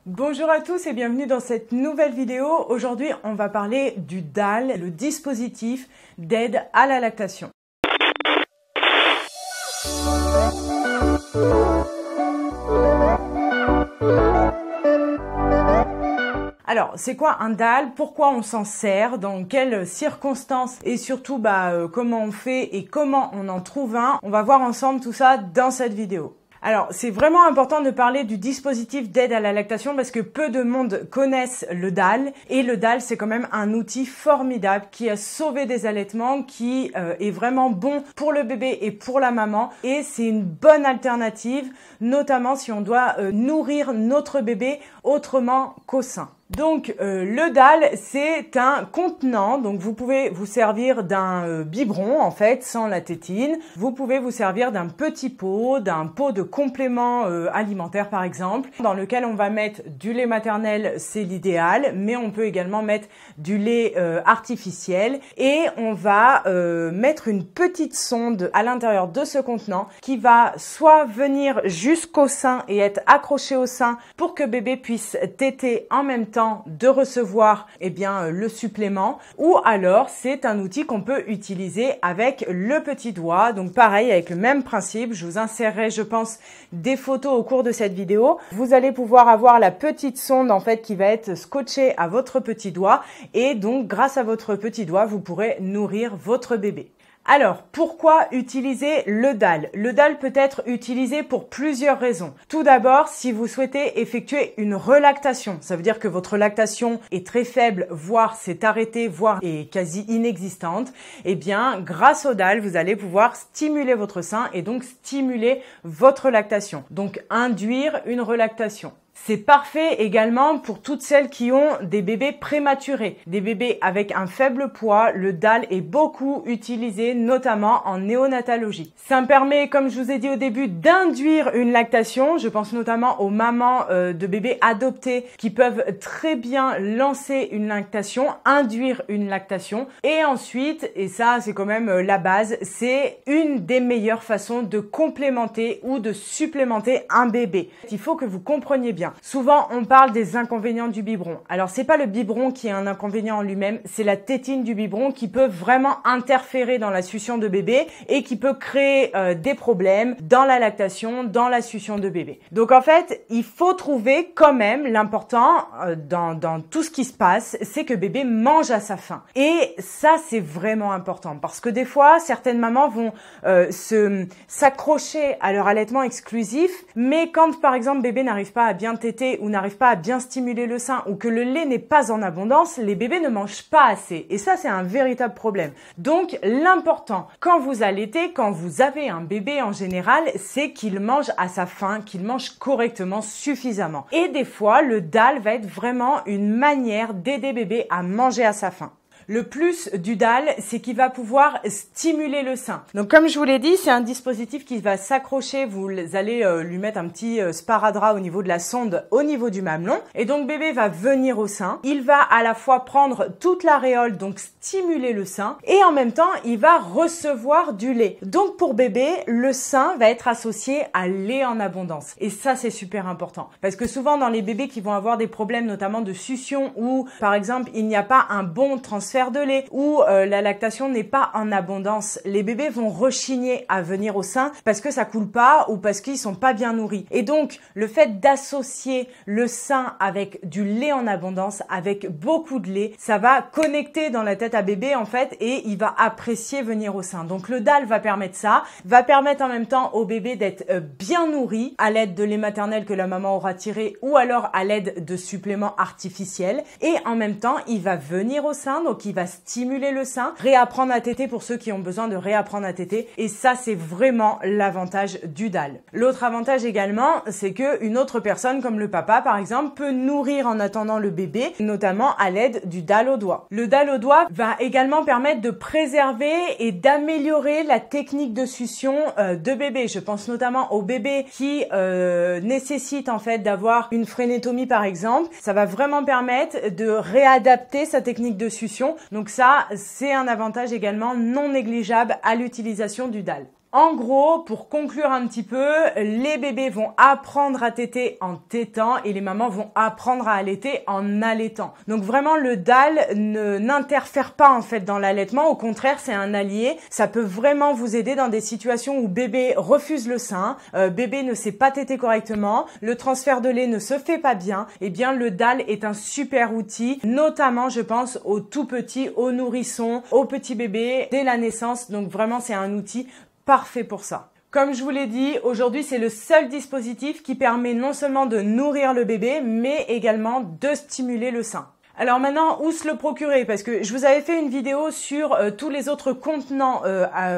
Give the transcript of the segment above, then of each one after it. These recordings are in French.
Bonjour à tous et bienvenue dans cette nouvelle vidéo. Aujourd'hui, on va parler du DAL, le dispositif d'aide à la lactation. Alors, c'est quoi un DAL? Pourquoi on s'en sert? Dans quelles circonstances? Et surtout, comment on fait et comment on en trouve un? On va voir ensemble tout ça dans cette vidéo. Alors, c'est vraiment important de parler du dispositif d'aide à la lactation parce que peu de monde connaissent le DAL. Et le DAL, c'est quand même un outil formidable qui a sauvé des allaitements, qui est vraiment bon pour le bébé et pour la maman. Et c'est une bonne alternative, notamment si on doit nourrir notre bébé autrement qu'au sein. Donc le DAL, c'est un contenant, donc vous pouvez vous servir d'un biberon en fait sans la tétine, vous pouvez vous servir d'un petit pot, d'un pot de complément alimentaire par exemple, dans lequel on va mettre du lait maternel, c'est l'idéal, mais on peut également mettre du lait artificiel et on va mettre une petite sonde à l'intérieur de ce contenant qui va soit venir jusqu'au sein et être accrochée au sein pour que bébé puisse téter en même temps de recevoir le supplément, ou alors c'est un outil qu'on peut utiliser avec le petit doigt. Donc pareil, avec le même principe, je vous insérerai je pense des photos au cours de cette vidéo. Vous allez pouvoir avoir la petite sonde en fait qui va être scotchée à votre petit doigt et donc grâce à votre petit doigt vous pourrez nourrir votre bébé. Alors, pourquoi utiliser le DAL? Le DAL peut être utilisé pour plusieurs raisons. Tout d'abord, si vous souhaitez effectuer une relactation, ça veut dire que votre lactation est très faible, voire s'est arrêtée, voire est quasi inexistante, grâce au DAL, vous allez pouvoir stimuler votre sein et donc stimuler votre lactation. Donc, induire une relactation. C'est parfait également pour toutes celles qui ont des bébés prématurés, des bébés avec un faible poids. Le DAL est beaucoup utilisé, notamment en néonatologie. Ça me permet, comme je vous ai dit au début, d'induire une lactation. Je pense notamment aux mamans de bébés adoptés qui peuvent très bien lancer une lactation, induire une lactation. Et ensuite, et ça c'est quand même la base, c'est une des meilleures façons de complémenter ou de supplémenter un bébé. Il faut que vous compreniez bien. Souvent, on parle des inconvénients du biberon. Alors, c'est pas le biberon qui est un inconvénient en lui-même, c'est la tétine du biberon qui peut vraiment interférer dans la succion de bébé et qui peut créer des problèmes dans la lactation, dans la succion de bébé. Donc, en fait, il faut trouver quand même l'important dans tout ce qui se passe, c'est que bébé mange à sa faim. Et ça, c'est vraiment important parce que des fois, certaines mamans vont s'accrocher à leur allaitement exclusif, mais quand, par exemple, bébé n'arrive pas à bien téter ou n'arrive pas à bien stimuler le sein ou que le lait n'est pas en abondance, les bébés ne mangent pas assez. Et ça, c'est un véritable problème. Donc, l'important, quand vous allaitez, quand vous avez un bébé en général, c'est qu'il mange à sa faim, qu'il mange correctement, suffisamment. Et des fois, le DAL va être vraiment une manière d'aider bébé à manger à sa faim. Le plus du DAL, c'est qu'il va pouvoir stimuler le sein. Donc comme je vous l'ai dit, c'est un dispositif qui va s'accrocher. Vous allez lui mettre un petit sparadrap au niveau de la sonde, au niveau du mamelon. Et donc bébé va venir au sein. Il va à la fois prendre toute l'aréole, donc stimuler le sein. Et en même temps, il va recevoir du lait. Donc pour bébé, le sein va être associé à lait en abondance. Et ça, c'est super important. Parce que souvent, dans les bébés qui vont avoir des problèmes, notamment de succion, ou par exemple, il n'y a pas un bon transfert de lait ou la lactation n'est pas en abondance, les bébés vont rechigner à venir au sein parce que ça coule pas ou parce qu'ils sont pas bien nourris. Et donc, le fait d'associer le sein avec du lait en abondance, avec beaucoup de lait, ça va connecter dans la tête à bébé en fait et il va apprécier venir au sein. Donc, le DAL va permettre ça, va permettre en même temps au bébé d'être bien nourri à l'aide de lait maternel que la maman aura tiré ou alors à l'aide de suppléments artificiels et en même temps, il va venir au sein, donc qui va stimuler le sein, réapprendre à téter pour ceux qui ont besoin de réapprendre à téter. Et ça, c'est vraiment l'avantage du DAL. L'autre avantage également, c'est que une autre personne, comme le papa par exemple, peut nourrir en attendant le bébé, notamment à l'aide du DAL au doigt. Le DAL au doigt va également permettre de préserver et d'améliorer la technique de succion de bébé. Je pense notamment aux bébés qui nécessitent en fait d'avoir une frénétomie par exemple. Ça va vraiment permettre de réadapter sa technique de succion. Donc ça, c'est un avantage également non négligeable à l'utilisation du DAL. En gros, pour conclure un petit peu, les bébés vont apprendre à téter en tétant et les mamans vont apprendre à allaiter en allaitant. Donc vraiment, le DAL n'interfère pas en fait dans l'allaitement. Au contraire, c'est un allié. Ça peut vraiment vous aider dans des situations où bébé refuse le sein, bébé ne sait pas téter correctement, le transfert de lait ne se fait pas bien. Eh bien, le DAL est un super outil, notamment, je pense, aux tout petits, aux nourrissons, aux petits bébés dès la naissance. Donc vraiment, c'est un outil parfait pour ça. Comme je vous l'ai dit, aujourd'hui, c'est le seul dispositif qui permet non seulement de nourrir le bébé, mais également de stimuler le sein. Alors maintenant, où se le procurer? Parce que je vous avais fait une vidéo sur tous les autres contenants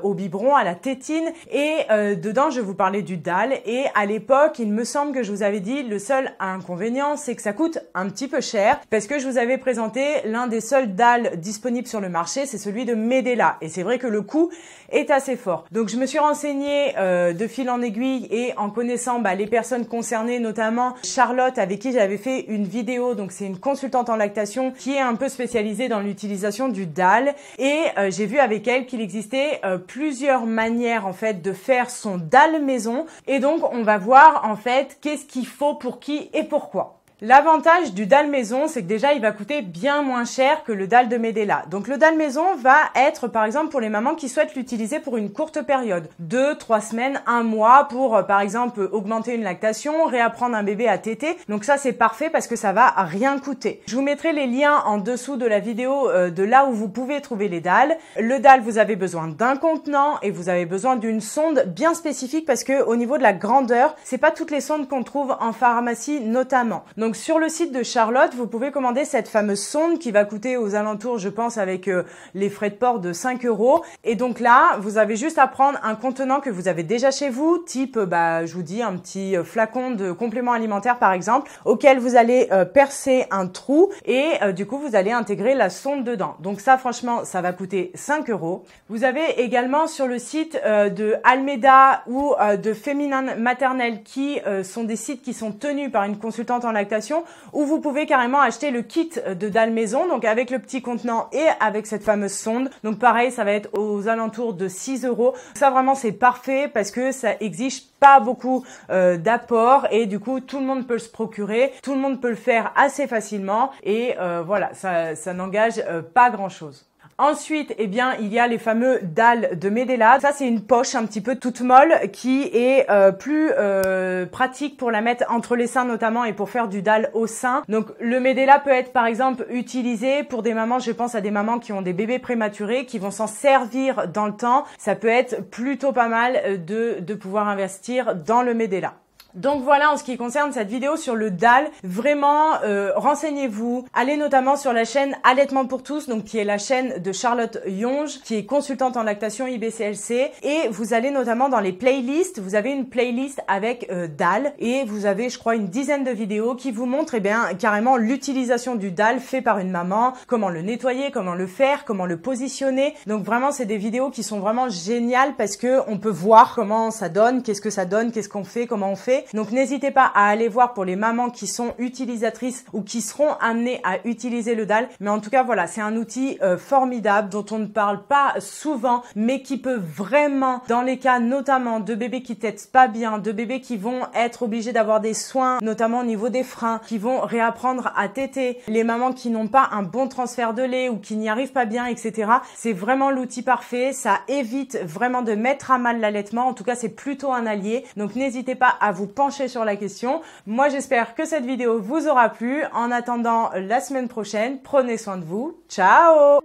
au biberon, à la tétine, et dedans, je vous parlais du DAL. Et à l'époque, il me semble que je vous avais dit, le seul inconvénient, c'est que ça coûte un petit peu cher, parce que je vous avais présenté l'un des seuls DAL disponibles sur le marché, c'est celui de Medela. Et c'est vrai que le coût est assez fort. Donc je me suis renseignée de fil en aiguille et en connaissant les personnes concernées, notamment Charlotte, avec qui j'avais fait une vidéo. Donc c'est une consultante en lactation qui est un peu spécialisée dans l'utilisation du DAL, et j'ai vu avec elle qu'il existait plusieurs manières en fait de faire son DAL maison, et donc on va voir en fait qu'est-ce qu'il faut pour qui et pourquoi. L'avantage du DAL maison, c'est que déjà, il va coûter bien moins cher que le DAL de Medela. Donc, le DAL maison va être, par exemple, pour les mamans qui souhaitent l'utiliser pour une courte période. 2, 3 semaines, 1 mois pour, par exemple, augmenter une lactation, réapprendre un bébé à téter. Donc ça, c'est parfait parce que ça va rien coûter. Je vous mettrai les liens en dessous de la vidéo de là où vous pouvez trouver les DAL. Le DAL, vous avez besoin d'un contenant et vous avez besoin d'une sonde bien spécifique parce que au niveau de la grandeur, c'est pas toutes les sondes qu'on trouve en pharmacie notamment. Donc sur le site de Charlotte, vous pouvez commander cette fameuse sonde qui va coûter aux alentours, je pense, avec les frais de port de 5 €. Et donc là, vous avez juste à prendre un contenant que vous avez déjà chez vous, type, je vous dis, un petit flacon de complément alimentaire par exemple, auquel vous allez percer un trou et du coup, vous allez intégrer la sonde dedans. Donc ça, franchement, ça va coûter 5 €. Vous avez également sur le site de Almeda ou de Féminin Maternelle qui sont des sites qui sont tenus par une consultante en lactation, où vous pouvez carrément acheter le kit de DAL maison, donc avec le petit contenant et avec cette fameuse sonde. Donc pareil, ça va être aux alentours de 6 €. Ça vraiment c'est parfait parce que ça exige pas beaucoup d'apport et du coup tout le monde peut se procurer, tout le monde peut le faire assez facilement et voilà, ça n'engage pas grand chose. Ensuite, eh bien, il y a les fameux DAL de Medela. Ça, c'est une poche un petit peu toute molle qui est plus pratique pour la mettre entre les seins notamment et pour faire du DAL au sein. Donc, le Medela peut être par exemple utilisé pour des mamans, je pense à des mamans qui ont des bébés prématurés, qui vont s'en servir dans le temps. Ça peut être plutôt pas mal de pouvoir investir dans le Medela. Donc voilà en ce qui concerne cette vidéo sur le DAL, vraiment renseignez-vous, allez notamment sur la chaîne Allaitement pour tous, donc qui est la chaîne de Charlotte Yonge, qui est consultante en lactation IBCLC, et vous allez notamment dans les playlists, vous avez une playlist avec DAL, et vous avez je crois une dizaine de vidéos qui vous montrent carrément l'utilisation du DAL fait par une maman, comment le nettoyer, comment le faire, comment le positionner. Donc vraiment c'est des vidéos qui sont vraiment géniales parce que on peut voir comment ça donne, qu'est-ce que ça donne, qu'est-ce qu'on fait, comment on fait. Donc n'hésitez pas à aller voir pour les mamans qui sont utilisatrices ou qui seront amenées à utiliser le DAL. Mais en tout cas voilà, c'est un outil formidable dont on ne parle pas souvent, mais qui peut vraiment, dans les cas notamment de bébés qui tètent pas bien, de bébés qui vont être obligés d'avoir des soins, notamment au niveau des freins, qui vont réapprendre à téter, les mamans qui n'ont pas un bon transfert de lait ou qui n'y arrivent pas bien, etc. C'est vraiment l'outil parfait. Ça évite vraiment de mettre à mal l'allaitement. En tout cas, c'est plutôt un allié. Donc n'hésitez pas à vous pencher sur la question. Moi, j'espère que cette vidéo vous aura plu. En attendant la semaine prochaine, prenez soin de vous. Ciao!